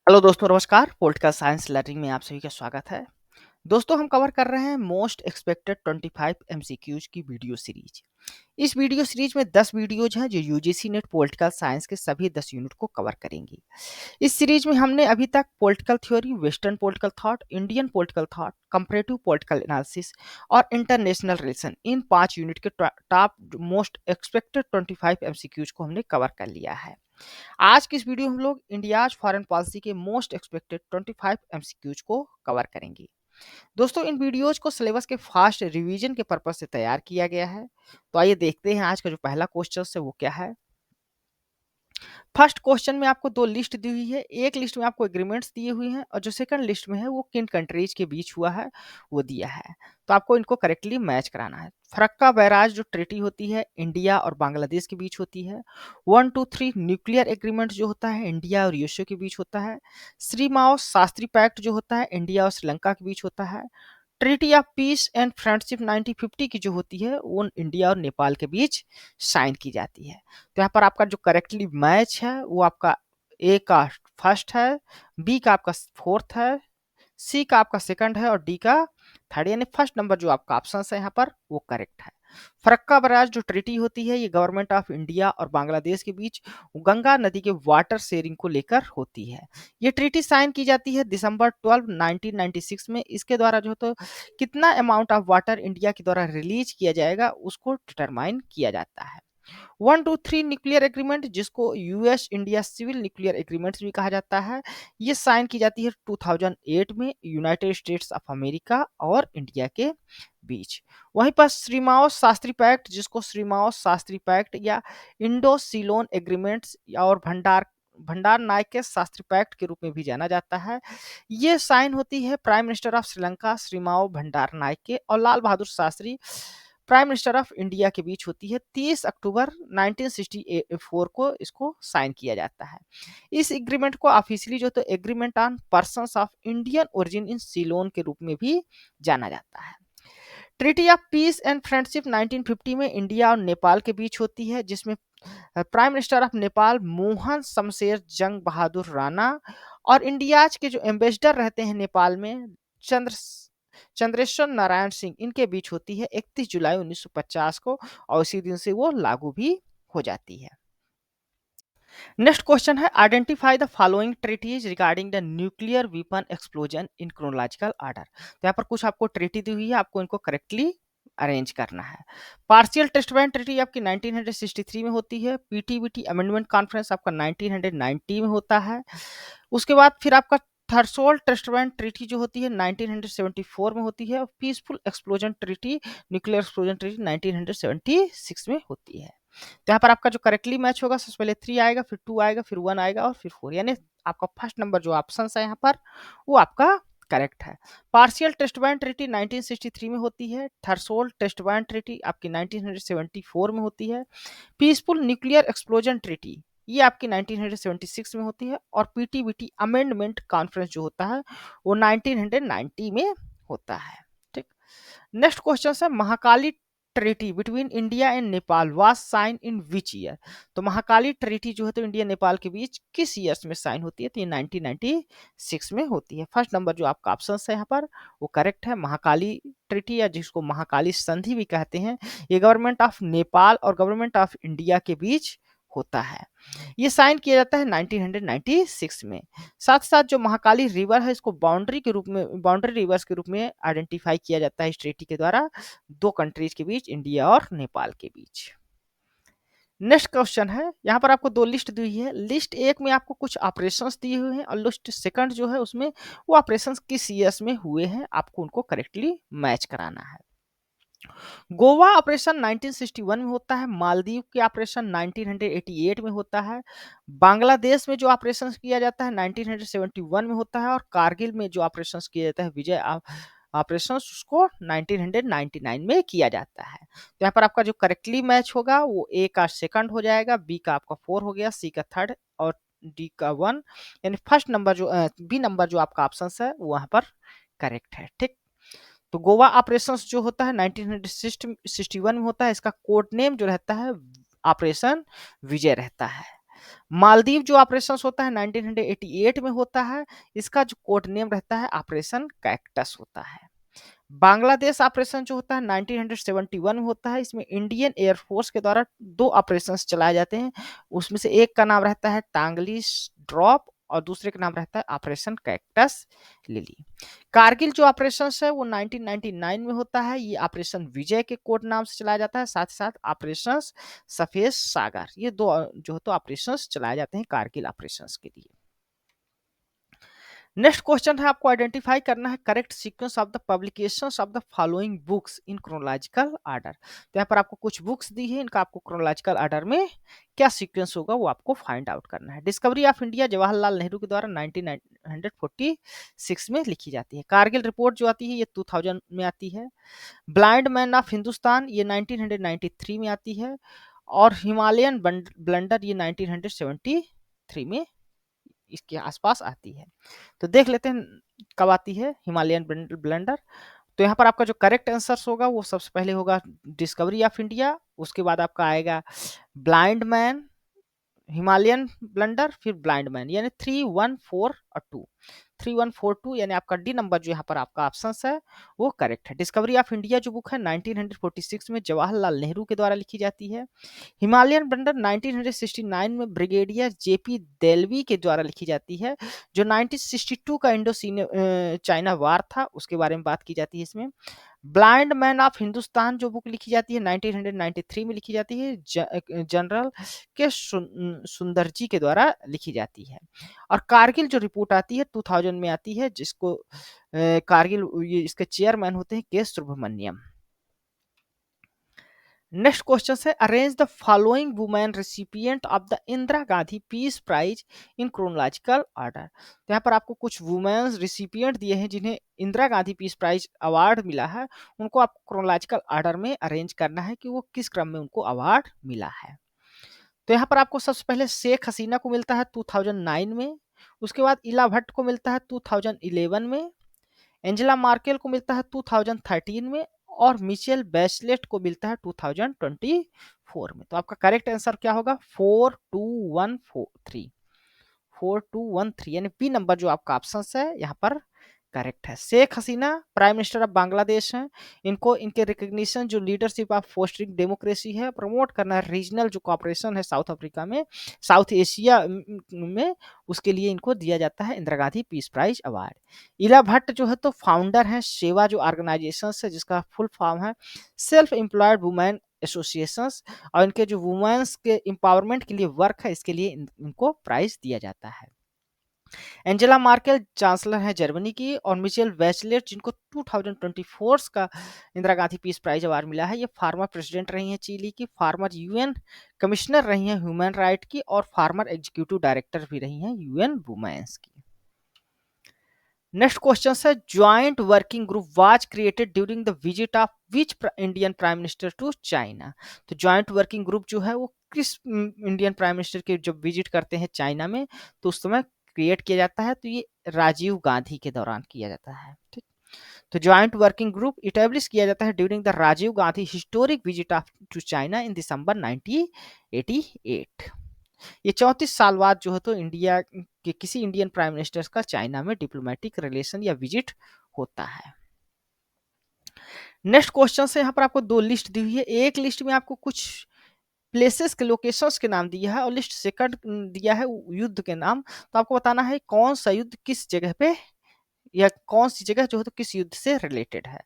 Hello दोस्तों, नमस्कार। Political science learning में आप सभी का स्वागत है। दोस्तों, हम कवर कर रहे हैं मोस्ट एक्सपेक्टेड 25 एमसीक्यूज की वीडियो सीरीज। इस वीडियो सीरीज में 10 वीडियोज हैं जो यूजीसी नेट पॉलिटिकल साइंस के सभी 10 यूनिट को कवर करेंगी। इस सीरीज में हमने अभी तक political theory, western political thought, Indian political thought, comparative political analysis और इंटरनेशनल रिलेशन, इन 5 यूनिट के टॉप मोस्ट एक्सपेक्टेड 25 एमसीक्यूज को हमने कवर कर लिया है। आज की इस वीडियो में हम लोग इंडियाज फॉरेन पॉलिसी के मोस्ट एक्सपेक्टेड 25 एमसीक्यूज को कवर करेंगे। दोस्तों, इन वीडियोज को सिलेबस के फास्ट रिवीजन के पर्पज से तैयार किया गया है। तो आइए देखते हैं आज का जो पहला क्वेश्चन है वो क्या है। फर्स्ट क्वेश्चन में आपको दो लिस्ट दी हुई है। एक लिस्ट में आपको एग्रीमेंट्स दिए हुए हैं और जो सेकंड लिस्ट में है वो किन कंट्रीज के बीच हुआ है वो दिया है। तो आपको इनको करेक्टली मैच कराना है। फरक्का बैराज जो ट्रीटी होती है इंडिया और बांग्लादेश के बीच होती है। 1, 2, 3 न्यूक्लियर एग्रीमेंट जो होता है इंडिया और यूएसए के बीच होता है। श्री माओ शास्त्री पैक्ट जो होता है इंडिया और श्रीलंका के बीच होता है। Treaty of peace and friendship 1950 की जो होती है वो इंडिया और नेपाल के बीच साइन की जाती है। तो यहाँ पर आपका जो करेक्टली मैच है वो आपका ए का फर्स्ट है, बी का आपका फोर्थ है, सी का आपका सेकंड है और डी का थर्ड, यानी फर्स्ट नंबर जो आपका ऑप्शन है यहाँ पर वो करेक्ट है। फरक्का बराज जो ट्रीटी होती है ये गवर्नमेंट ऑफ इंडिया और बांग्लादेश के बीच गंगा नदी के वाटर शेयरिंग को लेकर होती है। ये ट्रीटी साइन की जाती है दिसंबर 12 1996 में। इसके द्वारा जो तो कितना अमाउंट ऑफ वाटर इंडिया के द्वारा रिलीज किया जाएगा उसको डिटरमाइन किया जाता है। 1, 2, 3 न्यूक्लियर एग्रीमेंट जिसको US India civil nuclear agreements भी कहा जाता है, ये साइन की जाती है 2008 में यूनाइटेड स्टेट्स ऑफ अमेरिका और इंडिया के बीच। वहीं पर श्रीमाओ शास्त्री पैक्ट जिसको श्रीमाओ शास्त्री पैक्ट या इंडो सीलोन एग्रीमेंट्स और भंडार नायके शास्त्री पैक्ट के रूप में भी जाना जाता है, ये साइन होती है prime minister of Sri Lanka Sirimavo Bandaranaike और Lal Bahadur Shastri prime minister of India के बीच होती है। 30 अक्टूबर 1964 को इसको साइन किया जाता है। इस एग्रीमेंट को ऑफिशियली जो तो agreement on persons of Indian origin in Ceylon के रूप में भी जाना जाता है। Treaty of peace and friendship 1950 में इंडिया और नेपाल के बीच होती है, जिसमें prime minister of Nepal Mohan Shamsher जंग बहादुर राणा और इंडियाज के जो एम्बेसडर रहते हैं नेपाल में चंद्रेश्वर नारायण सिंह, इनके बीच होती है 31 जुलाई 1950 को और उसी दिन से वो लागू भी हो जाती है। नेक्स्ट क्वेश्चन है identify the following treaties regarding the nuclear weapon explosion in chronological order. तो यहाँ पर कुछ आपको ट्रीटी दी हुई है, आपको इनको करेक्टली अरेंज करना है। पार्शियल टेस्ट बैन ट्रीटी आपकी 1963 में होती है। पीटीबीटी अमेंडमेंट कॉन्फ्रेंस आपका 1990 में होता है। उसके बाद फिर आपका थर्सोल्ड टेस्ट बैन ट्रीटी जो होती है 1974 में होती है और peaceful explosion treaty, nuclear explosion treaty 1976 में होती है। तो यहाँ पर आपका जो करेक्टली मैच होगा सबसे पहले 3 आएगा, फिर 2 आएगा, फिर 1 आएगा और फिर 4, यानी आपका फर्स्ट नंबर जो ऑप्शन है यहाँ पर वो आपका करेक्ट है। पार्शियल टेस्ट बैन ट्रीटी 1963 में होती है। थर्सोल्ड टेस्ट बैन ट्रीटी आपकी 1974 में होती है। पीसफुल न्यूक्लियर एक्सप्लोजन ट्रीटी ये आपकी 1976 में होती है और पीटीबीटी अमेंडमेंट कॉन्फ्रेंस जो होता है वो 1990 में होता है। ठीक। नेक्स्ट क्वेश्चन है Mahakali treaty between India and Nepal was sign in which year. तो महाकाली ट्रीटी जो है तो इंडिया नेपाल के बीच किस ईयर्स में साइन होती है, तो ये 1996 में होती है। फर्स्ट नंबर जो आपका ऑप्शन है यहाँ पर वो करेक्ट है। महाकाली ट्रीटी या जिसको महाकाली संधि भी कहते हैं, ये गवर्नमेंट ऑफ नेपाल और गवर्नमेंट ऑफ इंडिया के बीच होता है। ये साइन किया जाता है 1996 में। साथ साथ जो महाकाली रिवर है इसको बाउंड्री रिवर्स के रूप में आइडेंटिफाई किया जाता है इस ट्रीटी के द्वारा दो कंट्रीज के बीच, इंडिया और नेपाल के बीच। नेक्स्ट क्वेश्चन है, यहाँ पर आपको दो लिस्ट दी हुई है। लिस्ट एक में आपको कुछ ऑपरेशंस दिए हुए हैं और लिस्ट सेकंड जो है उसमें वो ऑपरेशंस किस ईयर्स में हुए हैं, आपको उनको करेक्टली मैच कराना है। गोवा ऑपरेशन 1961 में होता है। मालदीव के ऑपरेशन 1988 में होता है। बांग्लादेश में जो ऑपरेशन किया जाता है 1971 में होता है और कारगिल में जो ऑपरेशन किया जाता है विजय ऑपरेशन उसको 1999 में किया जाता है। तो यहाँ पर आपका जो करेक्टली मैच होगा वो ए का सेकंड हो जाएगा, बी का आपका 4 हो गया, सी का थर्ड और डी का 1, यानी फर्स्ट नंबर जो बी नंबर जो आपका ऑप्शन है वो वहां पर करेक्ट है। ठीक। तो गोवा ऑपरेशंस जो होता है 1961 में होता है। इसका कोड नेम जो रहता है ऑपरेशन विजय रहता है। मालदीव जो ऑपरेशंस होता है 1988 में होता है, इसका जो कोड नेम रहता है ऑपरेशन कैक्टस होता है। बांग्लादेश ऑपरेशन जो होता है 1971 में होता है, इसमें इंडियन एयरफोर्स के द्वारा 2 ऑपरेशंस चलाए जाते हैं, उसमें से एक का नाम रहता है टांगली ड्रॉप और दूसरे का नाम रहता है ऑपरेशन कैक्टस लिली। कारगिल जो ऑपरेशन है वो 1999 में होता है, ये ऑपरेशन विजय के कोड नाम से चलाया जाता है, साथ ही साथ ऑपरेशन सफेद सागर, ये दो जो है तो ऑपरेशन चलाए जाते हैं कारगिल ऑपरेशन के लिए। नेक्स्ट क्वेश्चन है, आपको आइडेंटिफाई करना है correct sequence of the publications of the following books in chronological order. तो यहाँ पर आपको कुछ बुक्स दी है, इनका आपको क्रोनोलॉजिकल ऑर्डर में क्या सीक्वेंस होगा वो आपको फाइंड आउट करना है। Discovery of India Jawaharlal Nehru के द्वारा 1946 में लिखी जाती है। कारगिल रिपोर्ट जो आती है ये 2000 में आती है। ब्लाइंड मैन ऑफ हिंदुस्तान ये 1993 में आती है और हिमालयन ब्लंडर ये 1973 में इसके आसपास आती है। तो देख लेते हैं कब आती है हिमालयन ब्लेंडर। तो यहाँ पर आपका जो करेक्ट आंसर होगा वो सबसे पहले होगा डिस्कवरी ऑफ इंडिया, उसके बाद आपका आएगा ब्लाइंड मैन, हिमालयन ब्लंडर, फिर ब्लाइंड मैन, यानी 3, 1, 4 और 2, 3, 1, 4, 2, यानी आपका डी नंबर जो यहाँ पर आपका ऑप्शन है वो करेक्ट है। डिस्कवरी ऑफ इंडिया जो बुक है 1946 में जवाहरलाल नेहरू के द्वारा लिखी जाती है। हिमालयन ब्लंडर 1969 में ब्रिगेडियर जेपी देलवी के द्वारा लिखी जाती है। जो 1962 का इंडो चाइना वार था उसके बारे में बात की जाती है इसमें। ब्लाइंड मैन ऑफ हिंदुस्तान जो बुक लिखी जाती है 1993 में लिखी जाती है, जनरल के सुंदर जी के द्वारा लिखी जाती है। और कारगिल जो रिपोर्ट आती है 2000 में आती है, जिसको कारगिल ये इसके चेयरमैन होते हैं के सुब्रमण्यम। नेक्स्ट क्वेश्चन है, arrange the following women recipient of the Indira Gandhi peace prize in chronological order. तो यहाँ पर आपको कुछ वुमेन रिसिपिएंट दिए हैं जिन्हें Indira Gandhi peace prize award मिला है, उनको आप क्रोनोलॉजिकल ऑर्डर में अरेंज करना है कि वो किस क्रम में उनको अवार्ड मिला है। तो यहाँ पर आपको सबसे पहले शेख हसीना को मिलता है 2009 में, उसके बाद इला भट्ट को मिलता है 2011 में, एंजेला मार्केल को मिलता है 2013 में और मिचेल बैचलेट को मिलता है 2024 में। तो आपका करेक्ट आंसर क्या होगा 4213, 4213, यानी बी नंबर जो आपका ऑप्शन है यहाँ पर करेक्ट है। Sheikh Hasina prime minister of Bangladesh हैं, इनको इनके रिकग्निशन जो लीडरशिप ऑफ फोस्टरिंग डेमोक्रेसी है, प्रमोट करना है रीजनल जो कॉपरेशन है साउथ अफ्रीका में, साउथ एशिया में, उसके लिए इनको दिया जाता है Indira Gandhi peace prize award. Ela Bhatt जो है तो फाउंडर है सेवा जो ऑर्गेनाइजेशन है जिसका फुल फॉर्म है सेल्फ एम्प्लॉयड वुमेन एसोसिएशंस, और इनके जो वुमेन्स के एम्पावरमेंट के लिए वर्क है इसके लिए इनको प्राइज दिया जाता है। एंजेला मार्केल चांसलर हैं जर्मनी की, और मिचेल बैचलेट जिनको 2024 का Indira Gandhi peace prize award मिला है, ये फार्मर प्रेसिडेंट रही हैं चिली की, फार्मर यूएन कमिश्नर रही हैं ह्यूमन राइट की, और फार्मर एग्जीक्यूटिव डायरेक्टर भी रही हैं यूएन वुमेन्स की। नेक्स्ट क्वेश्चन है, joint working group was created during the visit of which Indian prime minister to China. तो ज्वाइंट वर्किंग ग्रुप जो है वो किस इंडियन प्राइम मिनिस्टर के जब विजिट करते हैं चाइना में तो उस समय क्रिएट किया जाता है, तो ये राजीव गांधी के दौरान किया जाता है। ठीक, तो ज्वाइंट वर्किंग ग्रुप इटेब्लिश किया जाता है during the Rajiv Gandhi historic visit of to China in December 1988। ये 34 साल बाद जो है तो इंडिया के किसी इंडियन प्राइम मिनिस्टर का चाइना में डिप्लोमेटिक रिलेशन या विजिट होता है। नेक्स्ट क्वेश्चन से यहाँ पर आपको दो लिस्ट दी हुई है, एक लिस्ट में आपको कुछ प्लेसेस के लोकेशंस के नाम दिया है और लिस्ट सेकंड दिया है युद्ध के नाम। तो आपको बताना है कौन सा युद्ध किस जगह पे या कौन सी जगह जो है तो किस युद्ध से रिलेटेड है।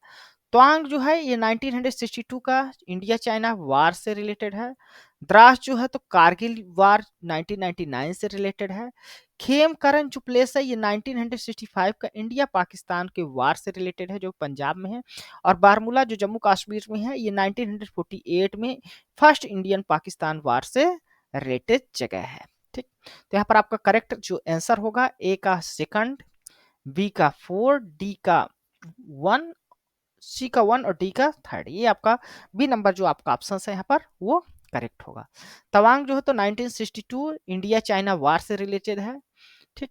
त्वांग जो है ये 1962 का इंडिया चाइना वार से रिलेटेड है। द्रास जो है तो कारगिल वार 1999 से रिलेटेड है। खेमकरन जो प्लेस है ये 1965 का इंडिया पाकिस्तान के वार से रिलेटेड है जो पंजाब में है। और बारमूला जो जम्मू कश्मीर में है ये 1948 में फर्स्ट इंडियन पाकिस्तान वार से रिलेटेड जगह है। ठीक, तो यहाँ पर आपका करेक्ट जो आंसर होगा ए का सेकंड, बी का 4, डी का 1, सी का 1 और डी का 3, ये आपका बी नंबर जो आपका ऑप्शन है यहाँ पर वो करेक्ट होगा। तवांग जो है तो 1962 इंडिया चाइना वार से रिलेटेड है। ठीक,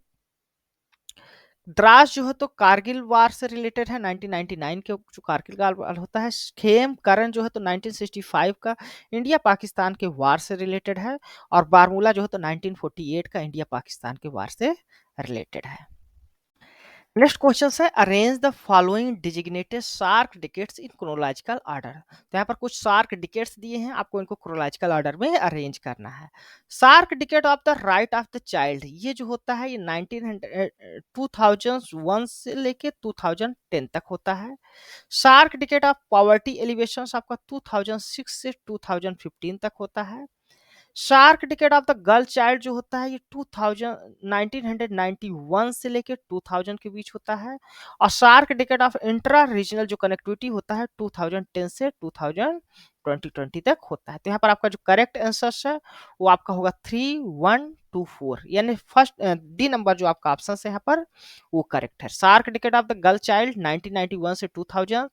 द्रास जो है तो कारगिल वार से रिलेटेड है, 1999 के जो कारगिल का वार होता है। खेम करण जो है तो 1965 का इंडिया पाकिस्तान के वार से रिलेटेड है। और बारमूला जो है तो 1948 का इंडिया पाकिस्तान के वार से रिलेटेड है। नेक्स्ट क्वेश्चन है, arrange the following designated SAARC decades in chronological order. तो यहाँ पर कुछ सार्क डिकेट्स दिए हैं, आपको इनको क्रोनोलॉजिकल ऑर्डर में अरेंज करना है। SAARC decade of the right of the child, ये जो होता है ये 2001 से लेके 2010 तक होता है। SAARC decade of poverty alleviation आपका 2006 से 2015 तक होता है। SAARC decade of the girl child जो होता है ये 2000 1991 से लेके 2000 के बीच होता है। और shark decade of intra regional जो कनेक्टिविटी होता है 2010 से 2020 तक होता है। तो यहाँ पर आपका जो करेक्ट आंसर है वो आपका होगा 3124, यानी फर्स्ट डी नंबर जो आपका ऑप्शन है यहाँ पर वो करेक्ट है। SAARC decade of the girl child 1991 से 2000,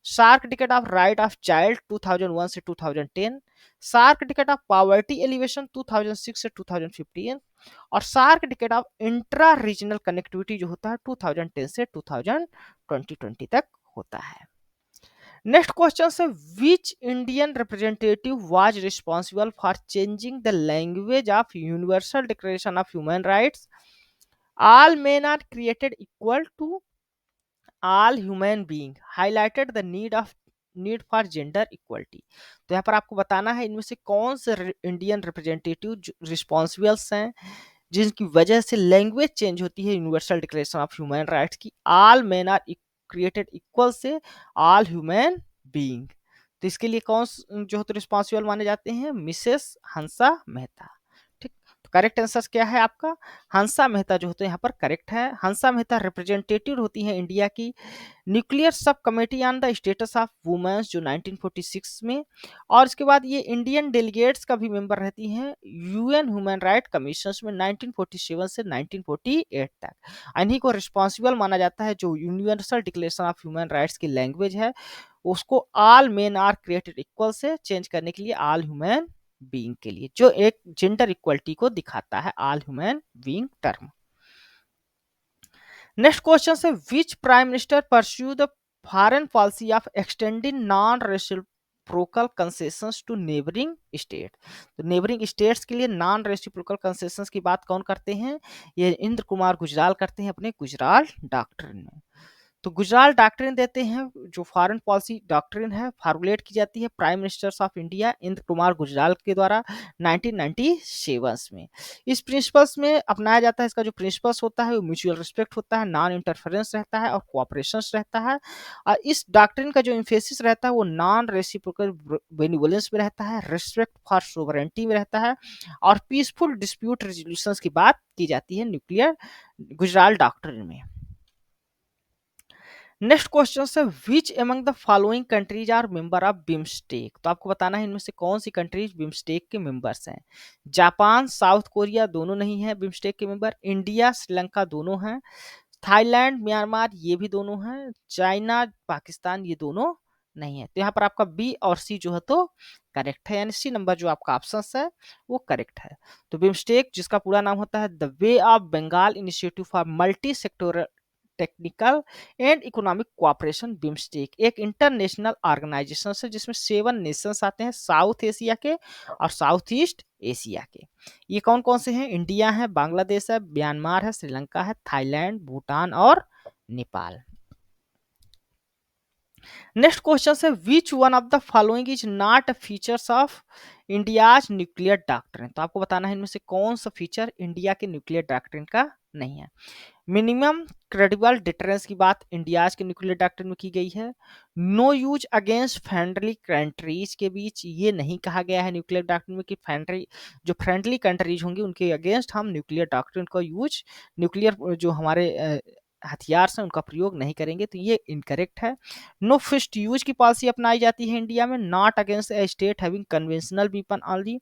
SAARC decade of right of child 2001 से 2010, SAARC decade of poverty alleviation 2006 से 2015, और SAARC decade of intra regional connectivity जो होता है 2010 से 2020 तक होता है। नेक्स्ट क्वेश्चन से, which Indian representative was responsible for changing the language of universal declaration of human rights, all men are created equal to all human being, highlighted the need for gender equality. तो यहाँ पर आपको बताना है इनमें से कौन से इंडियन रिप्रेजेंटेटिव रिस्पॉन्सिबल्स हैं जिनकी वजह से लैंग्वेज चेंज होती है universal declaration of human rights की all man are created equal से ऑल ह्यूमन बीइंग। तो इसके लिए कौन जो है तो रिस्पॉन्सिबल माने जाते हैं, मिसेस हंसा मेहता। ठीक, तो करेक्ट आंसर क्या है आपका, हंसा मेहता जो होते हैं यहाँ पर करेक्ट है। हंसा मेहता रिप्रेजेंटेटिव होती है इंडिया की nuclear sub committee on the status of women's जो 1946 में, और इसके बाद ये इंडियन डेलीगेट्स का भी मेंबर रहती हैं यूएन ह्यूमन राइट कमीशन में 1947 से 1948 तक। इन्हीं को रिस्पॉन्सिबल माना जाता है जो universal declaration of human rights की लैंग्वेज है उसको all men are created equal से चेंज करने के लिए ऑल ह्यूमन बीइंग के लिए, जो एक जेंडर इक्वलिटी को दिखाता है all human being term. Next question है, which prime minister pursue the foreign policy of extending non reciprocal concessions to neighbouring state. तो नेबरिंग स्टेट्स के लिए नॉन रेसिप्रोकल कंसेशंस की बात कौन करते हैं, ये इंद्र कुमार गुजराल करते हैं अपने गुजराल डॉक्ट्रिन में। तो गुजराल डॉक्ट्रिन देते हैं, जो फॉरेन पॉलिसी डॉक्ट्रिन है फॉर्मुलेट की जाती है prime ministers of India Indra Kumar Gujral के द्वारा 1997 में। इस प्रिंसिपल्स में अपनाया जाता है, इसका जो प्रिंसिपल्स होता है वो म्यूचुअल रिस्पेक्ट होता है, नॉन इंटरफेरेंस रहता है और कोऑपरेशन रहता है। और इस डॉक्ट्रिन का जो इम्फेसिस रहता है वो नॉन रेसिप्रोकल बेनिवोलेंस में रहता है, रिस्पेक्ट फॉर सोवरेंटी में रहता है, और पीसफुल डिस्प्यूट रेजोल्यूशन की बात की जाती है न्यूक्लियर गुजराल डॉक्ट्रिन में। नेक्स्ट क्वेश्चन है, which among the following countries are member of BIMSTEC. तो आपको बताना है इनमें से कौन सी कंट्रीज बिम्स्टेक के मेंबर्स हैं। जापान साउथ कोरिया दोनों नहीं है बिम्स्टेक के मेंबर, इंडिया श्रीलंका दोनों हैं, थाईलैंड म्यांमार ये भी दोनों हैं, चाइना पाकिस्तान ये दोनों नहीं है। तो यहाँ पर आपका बी और सी जो है तो करेक्ट है, यानी सी नंबर जो आपका ऑप्शन है वो करेक्ट है। तो बिम्स्टेक जिसका पूरा नाम होता है the bay of Bengal initiative for multi sectoral technical and economic cooperation, BIMSTEC एक इंटरनेशनल ऑर्गेनाइजेशन है जिसमें 7 नेशंस आते हैं साउथ एशिया के और साउथ ईस्ट एशिया के। ये कौन कौन से हैं, इंडिया है, बांग्लादेश है, म्यांमार है, श्रीलंका है, थाईलैंड, भूटान और नेपाल। नेक्स्ट क्वेश्चन है, which one of the following is not a features of India's nuclear doctrine. तो आपको बताना है इनमें से कौन सा फीचर इंडिया के न्यूक्लियर डॉक्ट्रिन का नहीं है। मिनिमम क्रेडिबल डिटरेंस की बात इंडियाज के न्यूक्लियर डॉक्ट्रिन में की गई है। No use against friendly countries के बीच ये नहीं कहा गया है न्यूक्लियर डॉक्ट्रिन में कि फ्रेंडली जो फ्रेंडली कंट्रीज होंगी उनके अगेंस्ट हम न्यूक्लियर डॉक्ट्रिन का यूज न्यूक्लियर जो हमारे हथियार से उनका प्रयोग नहीं करेंगे, तो ये इनकरेक्ट है। नो फिस्ट यूज की पॉलिसी अपनाई जाती है इंडिया में, not against a state having conventional weapon only,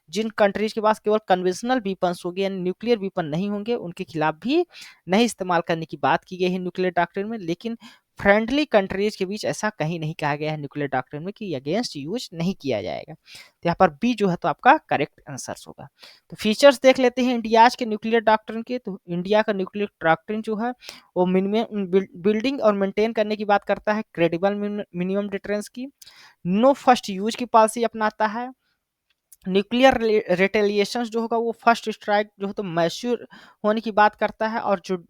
जिन कंट्रीज के पास केवल कन्वेंशनल वीपन्स होंगे यानी न्यूक्लियर वीपन नहीं होंगे उनके खिलाफ भी नहीं इस्तेमाल करने की बात की गई है न्यूक्लियर डॉक्ट्रिन में। लेकिन फ्रेंडली कंट्रीज के बीच ऐसा कहीं नहीं कहा गया है न्यूक्लियर डॉक्ट्रिन में कि अगेंस्ट यूज नहीं किया जाएगा। तो यहाँ पर बी जो है तो आपका करेक्ट आंसर होगा। तो फीचर्स देख लेते हैं इंडियाज के न्यूक्लियर डॉक्ट्रिन के। तो इंडिया का न्यूक्लियर डॉक्ट्रिन जो है वो मिनिमम बिल्डिंग और मेंटेन करने की बात करता है, क्रेडिबल मिनिमम डिटरेंस की, नो फर्स्ट यूज की पॉलिसी अपनाता है, न्यूक्लियर रिटेलिएशन जो होगा वो फर्स्ट स्ट्राइक जो है तो मैच्योर होने की बात करता है, और जो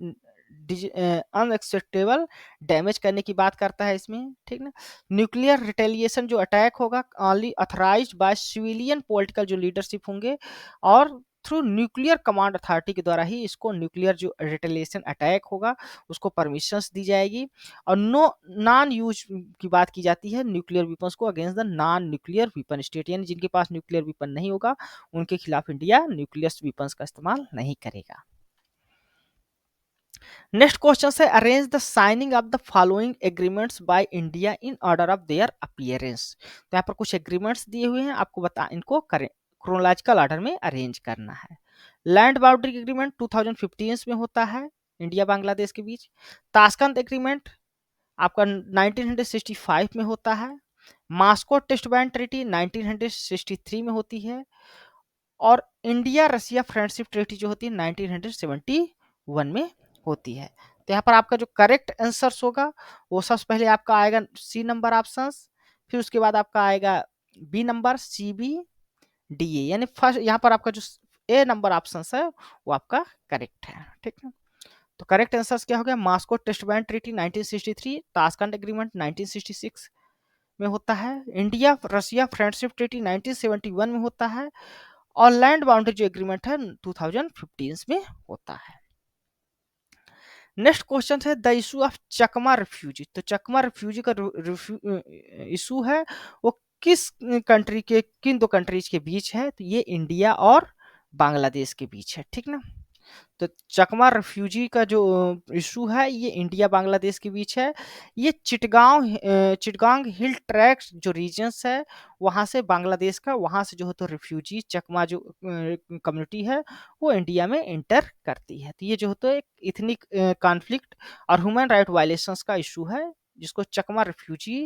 अनएक्सेप्टेबल डैमेज करने की बात करता है इसमें, ठीक ना। न्यूक्लियर रिटेलिएशन जो अटैक होगा ओनली अथराइज्ड बाय सिविलियन पॉलिटिकल जो लीडरशिप होंगे, और थ्रू न्यूक्लियर कमांड अथॉरिटी के द्वारा ही इसको न्यूक्लियर जो रिटेलिएशन अटैक होगा उसको परमिशंस दी जाएगी। और नो नॉन यूज की बात की जाती है न्यूक्लियर वेपन्स को against the non nuclear weapon state, यानी जिनके पास न्यूक्लियर वेपन नहीं होगा उनके खिलाफ इंडिया न्यूक्लियर वेपन्स का इस्तेमाल नहीं करेगा। नेक्स्ट क्वेश्चन है arrange the signing off the following agreements by India in order of their appearance. तो यहाँ पर कुछ एग्रीमेंट्स दिए हुए हैं, आपको बता इनको करें क्रोनोलॉजिकल ऑर्डर में अरेंज करना है। लैंड बाउंड्री एग्रीमेंट 2015 में होता है इंडिया बांग्लादेश के बीच। ताशकंद एग्रीमेंट आपका 1965 में होता है। मास्को टेस्ट बैन ट्रीटी 1963 में होती है। और इंडिया रसिया फ्रेंडशिप ट्रीटी जो होती है 1971 में होती है। तो यहाँ पर आपका जो करेक्ट आंसर होगा वो सबसे पहले आपका आएगा सी नंबर ऑप्शन, फिर उसके बाद आपका आएगा B number, C B D A, यानी फर्स्ट यहाँ पर आपका जो ए नंबर ऑप्शन है वो आपका करेक्ट है, ठीक है। तो करेक्ट आंसर क्या हो गया, Moscow test ban treaty 1963, Tashkent agreement 1966 में होता है, इंडिया रसिया फ्रेंडशिप ट्रीटी 1971 में होता है, और लैंड बाउंड्री जो एग्रीमेंट है 2015 में होता है। नेक्स्ट क्वेश्चन है the issue of Chakma refugee. तो चकमा रिफ्यूजी का इशू है वो किस कंट्री के, किन दो कंट्रीज के बीच है, तो ये इंडिया और बांग्लादेश के बीच है, ठीक ना। तो चकमा रिफ्यूजी का जो इशू है ये इंडिया बांग्लादेश के बीच है। ये चिटगांग हिल ट्रैक्स जो रीजन्स है वहाँ से बांग्लादेश का, वहाँ से जो है तो रिफ्यूजी चकमा जो कम्युनिटी है वो इंडिया में इंटर करती है। तो ये जो है तो एक इथनिक कॉन्फ्लिक्ट और ह्यूमन राइट वायलेशंस का इशू है जिसको चकमा रिफ्यूजी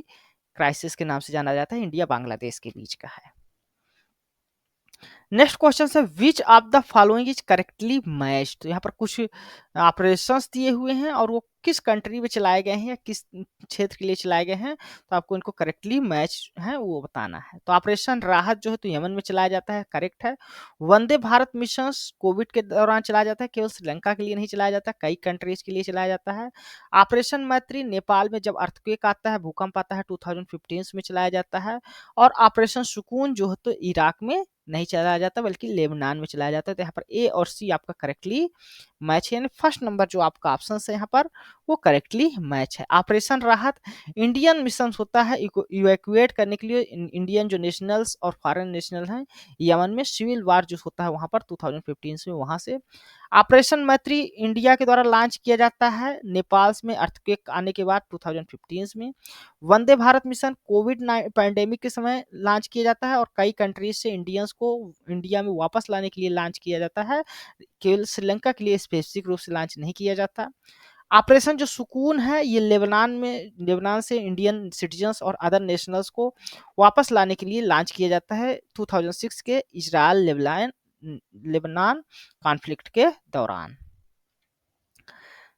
क्राइसिस के नाम से जाना जाता है, इंडिया बांग्लादेश के बीच का है। नेक्स्ट क्वेश्चन है which of the following is correctly matched. तो यहाँ पर कुछ ऑपरेशंस दिए हुए हैं और वो किस कंट्री में चलाए गए हैं या किस क्षेत्र के लिए चलाए गए हैं, तो आपको इनको करेक्टली मैच है वो बताना है। तो ऑपरेशन राहत जो है तो यमन में चलाया जाता है, करेक्ट है। वंदे भारत मिशन कोविड के दौरान चलाया जाता है, केवल श्रीलंका के लिए नहीं चलाया जाता, कई कंट्रीज के लिए चलाया जाता है। ऑपरेशन मैत्री नेपाल में जब अर्थक्वेक आता है, भूकंप आता है 2015 में चलाया जाता है। और ऑपरेशन सुकून जो है तो इराक में नहीं चलाया जाता बल्कि लेबनान में चलाया जाता है। तो यहाँ पर ए और सी आपका करेक्टली मैच है, यानी फर्स्ट नंबर जो आपका ऑप्शन है यहाँ पर वो करेक्टली मैच है। ऑपरेशन राहत इंडियन मिशन होता है इवैक्यूएट करने के लिए इंडियन जो नेशनल्स और फॉरेन नेशनल हैं यमन में सिविल वार जो होता है वहां पर 2015 में वहां से। ऑपरेशन मैत्री इंडिया के द्वारा लॉन्च किया जाता है नेपाल में अर्थक्वेक आने के बाद 2015 में। Vande Bharat mission Covid pandemic के समय लॉन्च किया जाता है और कई कंट्रीज से इंडियंस को इंडिया में वापस लाने के लिए लॉन्च किया जाता है, केवल श्रीलंका के लिए स्पेसिफिक रूप से लॉन्च नहीं किया जाता। ऑपरेशन जो सुकून है ये लेबनान से इंडियन सिटीजन्स और अदर नेशनल्स को वापस लाने के लिए लॉन्च किया जाता है 2006 के इजराइल लेबनान कॉन्फ्लिक्ट के दौरान।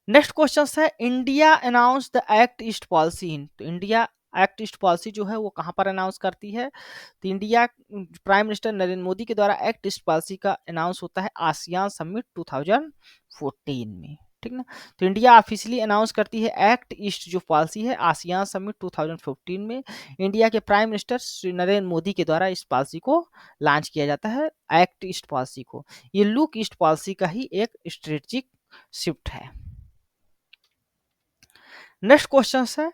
नेक्स्ट क्वेश्चन है India announce the act east policy in. तो इंडिया एक्ट ईस्ट पॉलिसी जो है वो कहाँ पर अनाउंस करती है, तो India prime minister Narendra Modi के द्वारा एक्ट ईस्ट पॉलिसी का अनाउंस होता है आसियान समिट 2014 में, ठीक ना। तो इंडिया ऑफिशियली अनाउंस करती है एक्ट ईस्ट जो पॉलिसी है आसियान समिट 2015 में। इंडिया के प्राइम मिनिस्टर श्री नरेंद्र मोदी के द्वारा इस पॉलिसी को लॉन्च किया जाता है, एक्ट ईस्ट पॉलिसी को। ये लुक ईस्ट पॉलिसी का ही एक स्ट्रेटेजिक शिफ्ट है। नेक्स्ट क्वेश्चन है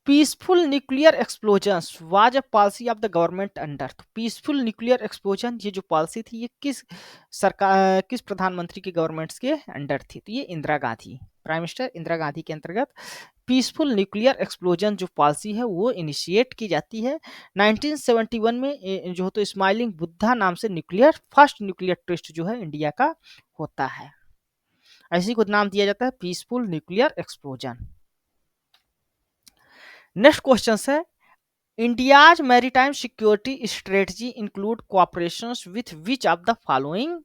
peaceful nuclear explosion was a policy of the government under. तो पीसफुल न्यूक्लियर एक्सप्लोजन ये जो पॉलिसी थी ये किस सरकार, किस प्रधानमंत्री की गवर्नमेंट्स के अंडर थी, तो ये इंदिरा गांधी, प्राइम मिनिस्टर इंदिरा गांधी के अंतर्गत पीसफुल न्यूक्लियर एक्सप्लोजन जो पॉलिसी है वो इनिशिएट की जाती है। 1971 में जो तो स्माइलिंग बुद्धा नाम से फर्स्ट न्यूक्लियर टेस्ट जो है इंडिया का होता है, ऐसी को नाम दिया जाता है peaceful nuclear explosion. Next question है, India's maritime security strategy include cooperation with which of the following.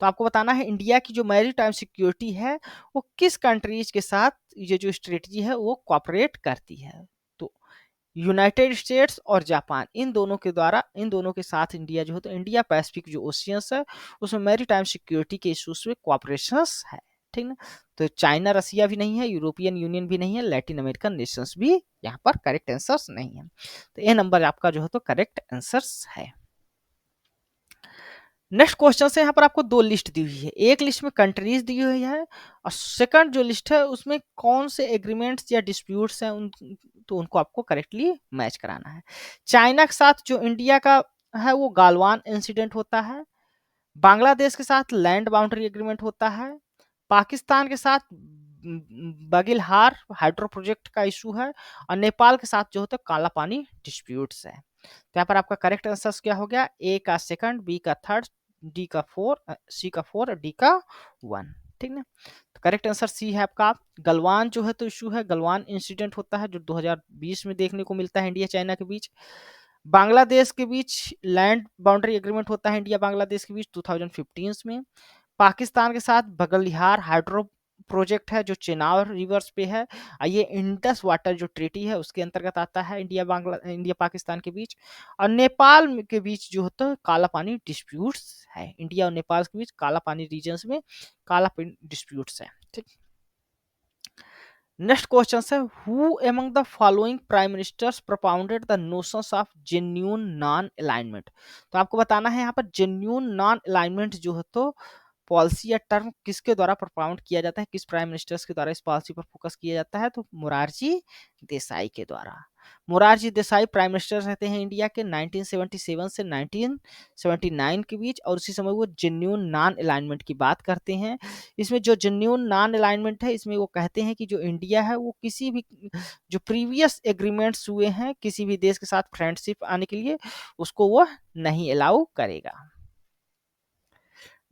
तो आपको बताना है इंडिया की जो मैरीटाइम सिक्योरिटी है वो किस कंट्रीज के साथ ये जो स्ट्रेटजी है वो कोऑपरेट करती है। तो यूनाइटेड स्टेट्स और जापान, इन दोनों के साथ इंडिया जो है, तो इंडिया पैसिफिक जो ओशियंस है उसमें मैरीटाइम सिक्योरिटी के इश्यूज में कोऑपरेशन है। ठीक ना। तो चाइना रसिया भी नहीं है, यूरोपियन यूनियन भी नहीं है, लैटिन अमेरिकन नेशंस भी यहाँ पर करेक्ट आंसर्स नहीं है। तो ये नंबर आपका जो है तो करेक्ट आंसर्स है। नेक्स्ट क्वेश्चन से यहाँ पर आपको दो लिस्ट दी हुई है, एक लिस्ट में कंट्रीज दी हुई है और सेकंड जो लिस्ट है उसमें कौन से एग्रीमेंट्स या डिस्प्यूट्स हैं तो उनको आपको करेक्टली मैच कराना है। चाइना के साथ जो इंडिया का है वो गालवान इंसिडेंट होता है, बांग्लादेश के साथ लैंड बाउंड्री एग्रीमेंट होता है, पाकिस्तान के साथ बगिलहार हाइड्रो प्रोजेक्ट का इशू है और नेपाल के साथ जो होता है काला पानी डिस्प्यूट्स है। तो यहाँ पर आपका करेक्ट आंसर क्या हो गया, ए का सेकंड, बी का थर्ड, डी का फोर, सी का फोर और डी का वन। ठीक ना। तो करेक्ट आंसर सी है आपका। गलवान जो है तो इशू है, गलवान इंसिडेंट होता है जो 2020 में देखने को मिलता है इंडिया चाइना के बीच। बांग्लादेश के बीच लैंड बाउंड्री एग्रीमेंट होता है इंडिया बांग्लादेश के बीच 2015 में। पाकिस्तान के साथ बगलिहार हाइड्रो प्रोजेक्ट है जो चेनाब रिवर्स पे है, ये इंडस वाटर जो ट्रीटी है उसके अंतर्गत आता है इंडिया पाकिस्तान के बीच। और नेपाल के बीच जो होता है काला पानी डिस्प्यूट्स है, इंडिया और नेपाल के बीच काला पानी रीजन्स में काला पानी डिस्प्यूट्स है। ठीक। नेक्स्ट क्वेश्चन है, who among the following prime ministers propounded the notions of genuine non alignment. तो आपको बताना है यहाँ पर जेन्यून नॉन अलाइनमेंट जो है तो पॉलिसी या टर्म किसके द्वारा प्रोपाउंड किया जाता है, किस प्राइम मिनिस्टर्स के द्वारा इस पॉलिसी पर फोकस किया जाता है, तो मोरारजी देसाई के द्वारा। मोरारजी देसाई प्राइम मिनिस्टर रहते हैं इंडिया के 1977 से 1979 के बीच और उसी समय वो जेन्यून नॉन अलाइनमेंट की बात करते हैं। इसमें जो जेन्यून नॉन अलाइनमेंट है इसमें वो कहते हैं कि जो इंडिया है वो किसी भी जो प्रीवियस एग्रीमेंट्स हुए हैं किसी भी देश के साथ फ्रेंडशिप आने के लिए उसको वो नहीं अलाउ करेगा।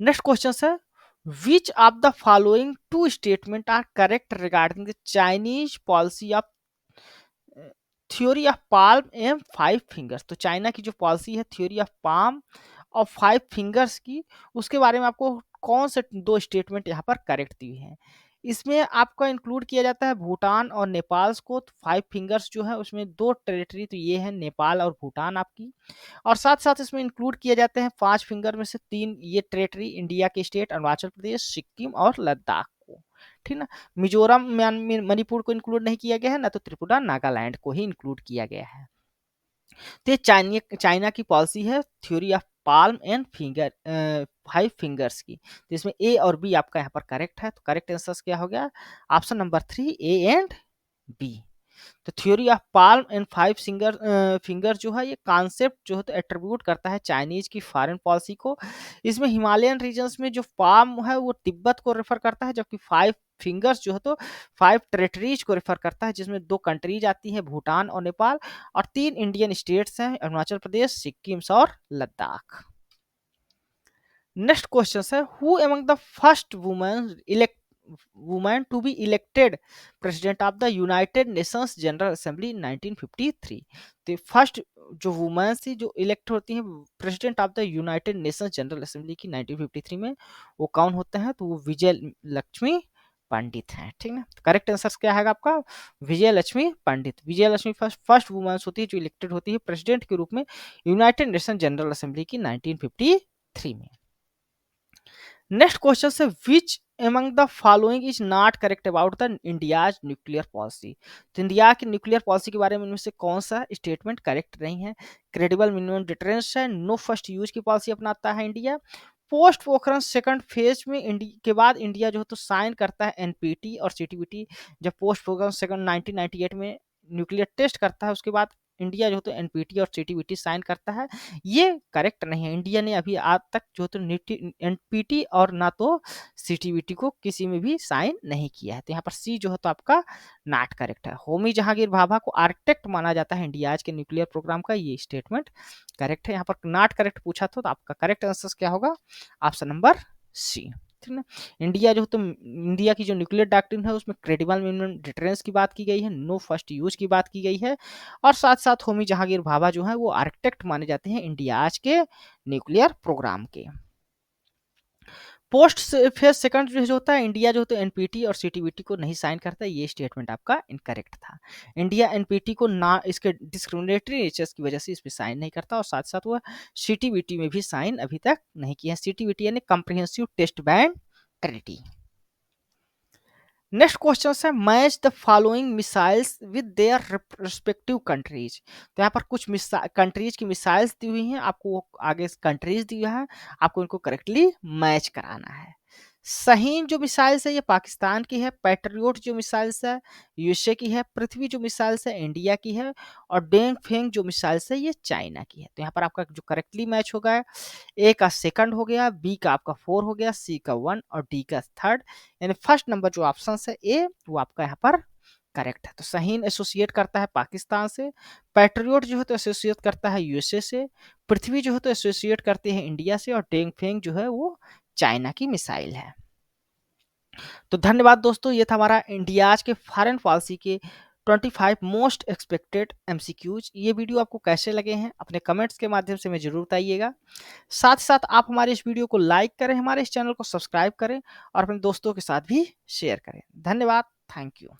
नेक्स्ट क्वेश्चन है, which of the following two statement are correct regarding the Chinese policy of theory of palm and five fingers. तो चाइना की जो पॉलिसी है थ्योरी ऑफ पाल्म और फाइव फिंगर्स की, उसके बारे में आपको कौन से दो स्टेटमेंट यहाँ पर करेक्ट दी है। इसमें आपका इंक्लूड किया जाता है भूटान और नेपाल को। तो फाइव फिंगर्स जो है उसमें दो टेरिटरी तो ये है नेपाल और भूटान आपकी, और साथ साथ इसमें इंक्लूड किए जाते हैं पांच फिंगर में से तीन ये टेरिटरी इंडिया के स्टेट अरुणाचल प्रदेश, सिक्किम और लद्दाख को। ठीक ना। मिजोरम मणिपुर को इंक्लूड नहीं किया गया है, ना तो त्रिपुरा नागालैंड को ही इंक्लूड किया गया है। तो ये चाइना की पॉलिसी है theory of palm and finger five fingers की। तो इसमें ए और बी आपका यहाँ पर करेक्ट है। तो करेक्ट आंसर क्या हो गया, option number 3 A and B. तो theory of palm and five finger जो है ये कॉन्सेप्ट जो है तो एट्रीब्यूट करता है चाइनीज की फॉरेन पॉलिसी को। इसमें हिमालयन रीजन्स में जो पाल्म है वो तिब्बत को रेफर करता है, जबकि फाइव फिंगर्स जो है तो फाइव टेरिटरीज को रेफर करता है, जिसमें दो कंट्रीज आती है भूटान और नेपाल और तीन इंडियन स्टेट्स हैं अरुणाचल प्रदेश, सिक्किम और लद्दाख। नेक्स्ट क्वेश्चन है, who among the first women to be elected president of the United Nations General Assembly 1953। तो फर्स्ट जो वुमेन थी जो इलेक्ट होती हैं president of the United Nations General assembly की 1953 में, वो कौन होते हैं, तो वो विजय लक्ष्मी पंडित हैं। ठीक है। करेक्ट आंसर क्या है आपका, विजय लक्ष्मी पंडित। विजय लक्ष्मी फर्स्ट वुमेन होती है जो इलेक्टेड होती है प्रेसिडेंट के रूप में यूनाइटेड नेशन जनरल असेंबली की 1953 में। नेक्स्ट क्वेश्चन है, which among the following is not correct about the India's nuclear policy. तो इंडिया की न्यूक्लियर पॉलिसी के बारे में इनमें से कौन सा स्टेटमेंट करेक्ट नहीं है। क्रेडिबल मिनिमम डिटरेंस है, नो फर्स्ट यूज की पॉलिसी अपनाता है India, post Pokhran second phase में इंडिया के बाद इंडिया जो है तो साइन करता है एनपीटी और सीटीबीटी। जब पोस्ट पोखरण सेकंड 1998 में न्यूक्लियर टेस्ट करता है उसके बाद इंडिया जो तो एनपीटी और सीटीबीटी साइन करता है, ये करेक्ट नहीं है। इंडिया ने अभी आज तक जो तो एनपीटी और ना तो सीटीबीटी को किसी में भी साइन नहीं किया है। तो यहाँ पर सी जो है तो आपका नॉट करेक्ट है। होमी जहांगीर भाभा को आर्किटेक्ट माना जाता है इंडिया के न्यूक्लियर प्रोग्राम का, ये स्टेटमेंट करेक्ट है। यहाँ पर नॉट करेक्ट पूछा तो आपका करेक्ट आंसर क्या होगा, ऑप्शन नंबर सी। डॉक्ट्रिन है। इंडिया की जो न्यूक्लियर डॉक्ट्रिन है उसमें क्रेडिबल मिनिमम डिटरेंस की बात की गई है, नो फर्स्ट यूज की बात की गई है, और साथ साथ होमी जहांगीर भाभा जो है वो आर्किटेक्ट माने जाते हैं इंडिया आज के न्यूक्लियर प्रोग्राम के। पोस्ट फेज सेकंड जो होता है, इंडिया जो होता है एनपीटी और सीटीबीटी को नहीं साइन करता, ये स्टेटमेंट आपका इनकरेक्ट था। इंडिया एनपीटी को ना इसके डिस्क्रिमिनेटरी नेचर्स की वजह से इस पे साइन नहीं करता, और साथ साथ वह सीटीबीटी में भी साइन अभी तक नहीं किया है। सीटीबीटी यानी comprehensive test band treaty. Next question है, match the following missiles with their respective countries. तो यहाँ पर कुछ कंट्रीज की मिसाइल्स दी हुई हैं, आपको आगे कंट्रीज दी है, आपको इनको करेक्टली मैच कराना है। सहीन जो मिसाइल्स है ये पाकिस्तान की है, पैट्रियोट जो मिसाइल्स है यूएसए की है, पृथ्वी जो मिसाइल्स है इंडिया की है, और डेंग फेंग जो मिसाइल्स है ये चाइना की है। तो यहाँ पर आपका जो करेक्टली मैच होगा, ए का सेकंड हो गया, बी का आपका 4 हो गया, सी का 1 और डी का 3rd, यानी फर्स्ट नंबर जो ऑप्शन है ए वो आपका यहाँ पर करेक्ट है। तो सहीन एसोसिएट करता है पाकिस्तान से, पैट्रियोट जो है तो एसोसिएट करता है यूएसए से, पृथ्वी जो है तो एसोसिएट करती है इंडिया से, और डेंग फेंग जो है वो चाइना की मिसाइल है। तो धन्यवाद दोस्तों, ये था हमारा इंडियाज के फॉरेन पॉलिसी के 25 मोस्ट एक्सपेक्टेड एमसीक्यूज। ये वीडियो आपको कैसे लगे हैं अपने कमेंट्स के माध्यम से हमें जरूर बताइएगा। साथ ही साथ आप हमारे इस वीडियो को लाइक करें, हमारे इस चैनल को सब्सक्राइब करें और अपने दोस्तों के साथ भी शेयर करें। धन्यवाद, थैंक यू।